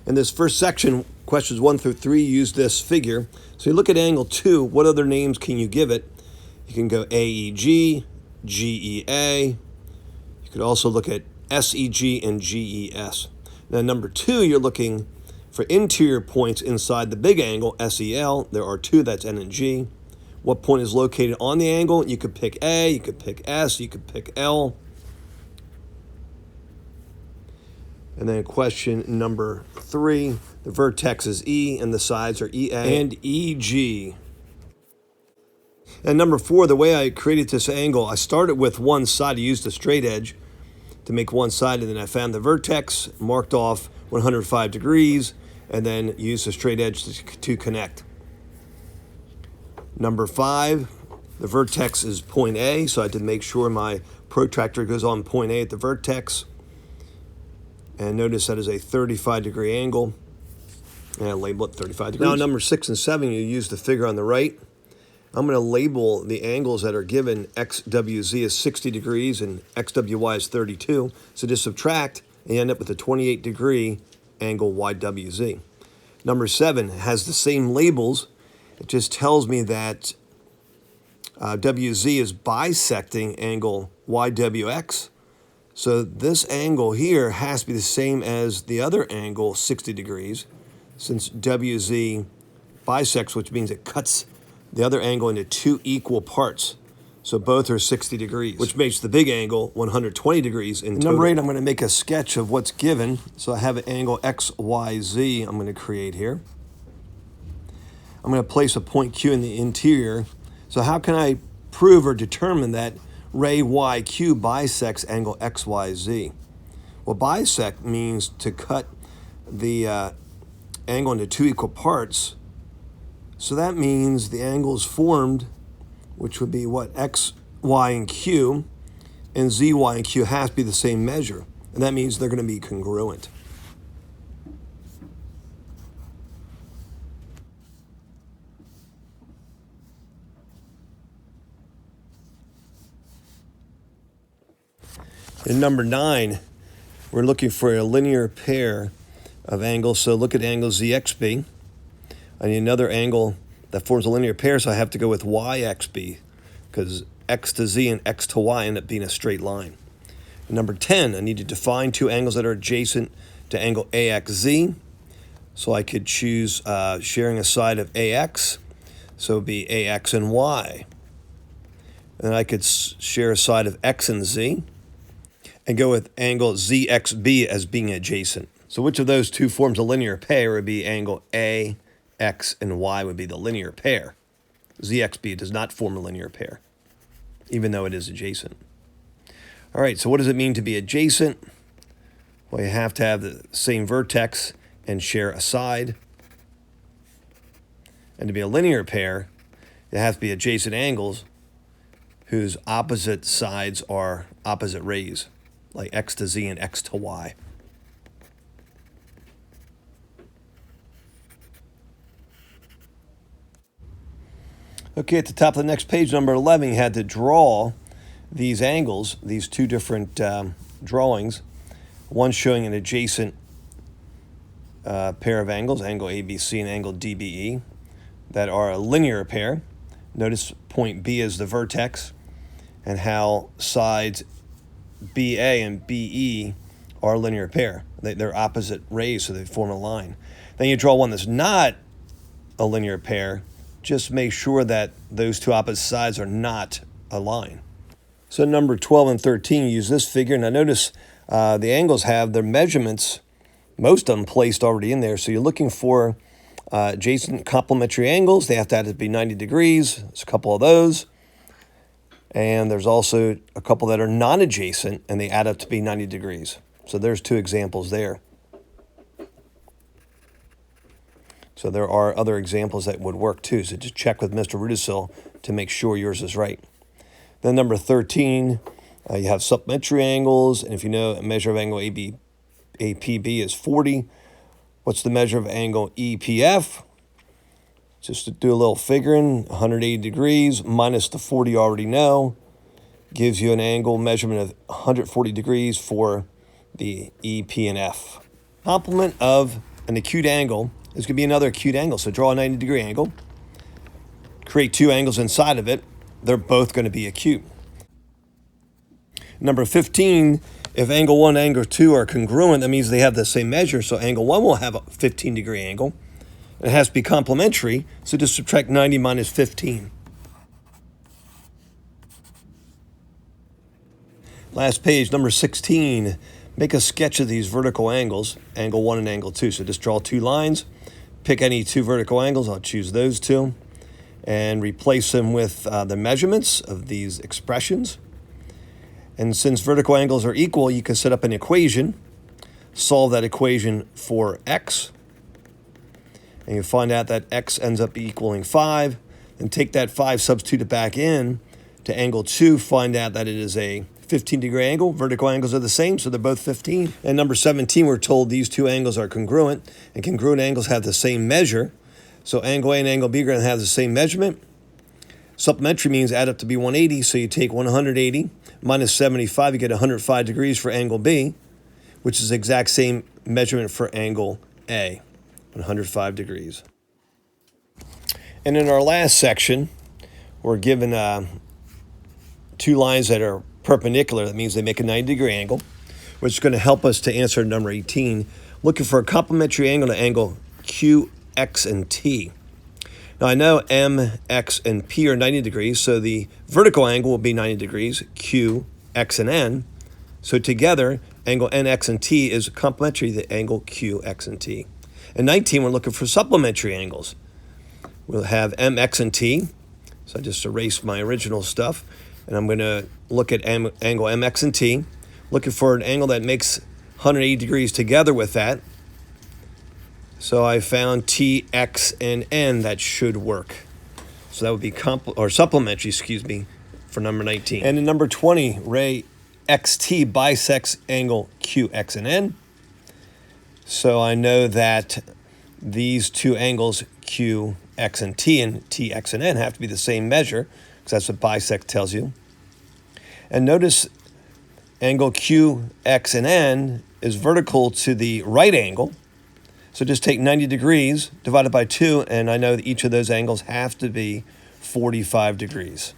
In this first section, questions 1 through 3 use this figure. So you look at angle 2, what other names can you give it? You can go AEG, GEA. You could also look at SEG and GES. Now, number 2, you're looking for interior points inside the big angle, SEL. There are 2, that's N and G. What point is located on the angle? You could pick A, you could pick S, you could pick L. And then question number 3, the vertex is E and the sides are EA and EG. And number 4, the way I created this angle, I started with one side. I used a straight edge to make one side, and then I found the vertex, marked off 105 degrees, and then used a straight edge to connect. Number 5, the vertex is point A, so I had to make sure my protractor goes on point A at the vertex. And notice that is a 35-degree angle, and I label it 35 degrees. Now, number 6 and 7, you use the figure on the right. I'm going to label the angles that are given. XWZ is 60 degrees and XWY is 32. So just subtract and you end up with a 28-degree angle YWZ. Number 7 has the same labels. It just tells me that WZ is bisecting angle YWX. So this angle here has to be the same as the other angle, 60 degrees, since WZ bisects, which means it cuts the other angle into 2 equal parts. So both are 60 degrees, which makes the big angle 120 degrees in total. Number 8, I'm going to make a sketch of what's given. So I have an angle XYZ I'm going to create here. I'm going to place a point Q in the interior. So how can I prove or determine that ray YQ bisects angle XYZ? Well, bisect means to cut the angle into 2 equal parts. So that means the angle is formed, which would be what, X, Y, and Q, and Z, Y, and Q has to be the same measure. And that means they're going to be congruent. In number 9, we're looking for a linear pair of angles. So look at angle ZXB. I need another angle that forms a linear pair, so I have to go with YXB, because X to Z and X to Y end up being a straight line. And number 10, I need to define 2 angles that are adjacent to angle AXZ. So I could choose sharing a side of AX, so it would be AX and Y. And then I could share a side of X and Z, and go with angle ZXB as being adjacent. So which of those 2 forms a linear pair would be angle A, X, and Y would be the linear pair. ZXB does not form a linear pair, even though it is adjacent. All right, so what does it mean to be adjacent? Well, you have to have the same vertex and share a side. And to be a linear pair, it has to be adjacent angles whose opposite sides are opposite rays, like X to Z and X to Y. Okay, at the top of the next page, number 11, you had to draw these angles, these 2 different drawings. One showing an adjacent pair of angles, angle ABC and angle DBE, that are a linear pair. Notice point B is the vertex, and how sides BA and BE are a linear pair. They're opposite rays, so they form a line. Then you draw one that's not a linear pair. Just make sure that those 2 opposite sides are not a line. So number 12 and 13, use this figure. Now notice the angles have their measurements, most of them placed already in there. So you're looking for adjacent complementary angles. They have to be 90 degrees. There's a couple of those. And there's also a couple that are non-adjacent, and they add up to be 90 degrees. So there's 2 examples there. So there are other examples that would work too. So just check with Mr. Rudisill to make sure yours is right. Then number 13, you have supplementary angles. And if you know a measure of angle APB is 40, what's the measure of angle EPF? Just to do a little figuring, 180 degrees minus the 40 you already know gives you an angle measurement of 140 degrees for the EP and F. Complement of an an acute angle is going to be another acute angle. So draw a 90-degree angle, create two angles inside of it. They're both going to be acute. Number 15, if angle 1 and angle 2 are congruent, that means they have the same measure. So angle 1 will have a 15-degree angle. It has to be complementary, so just subtract 90 minus 15. Last page, number 16. Make a sketch of these vertical angles, angle 1 and angle 2. So just draw two lines, pick any two vertical angles. I'll choose those two, and replace them with the measurements of these expressions. And since vertical angles are equal, you can set up an equation, solve that equation for x, and you find out that x ends up equaling 5. Then take that 5, substitute it back in to angle 2, find out that it is a 15-degree angle. Vertical angles are the same, so they're both 15. And number 17, we're told these two angles are congruent, and congruent angles have the same measure. So angle A and angle B are going to have the same measurement. Supplementary means add up to be 180, so you take 180 minus 75, you get 105 degrees for angle B, which is the exact same measurement for angle A, 105 degrees. And in our last section, we're given two lines that are perpendicular. That means they make a 90-degree angle, which is going to help us to answer number 18, looking for a complementary angle to angle Q, X, and T. Now I know M, X, and P are 90 degrees, so the vertical angle will be 90 degrees, Q, X, and N. So together, angle N, X, and T is complementary to the angle Q, X, and T. In 19, we're looking for supplementary angles. We'll have M, X, and T. So I just erased my original stuff, and I'm going to look at angle M, X, and T, looking for an angle that makes 180 degrees together with that. So I found T, X, and N that should work. So that would be supplementary, for number 19. And in number 20, ray XT bisects angle Q, X, and N. So I know that these two angles, Q, X, and T, X, and N, have to be the same measure, because that's what bisect tells you. And notice angle Q, X, and N is vertical to the right angle. So just take 90 degrees divided by 2, and I know that each of those angles have to be 45 degrees.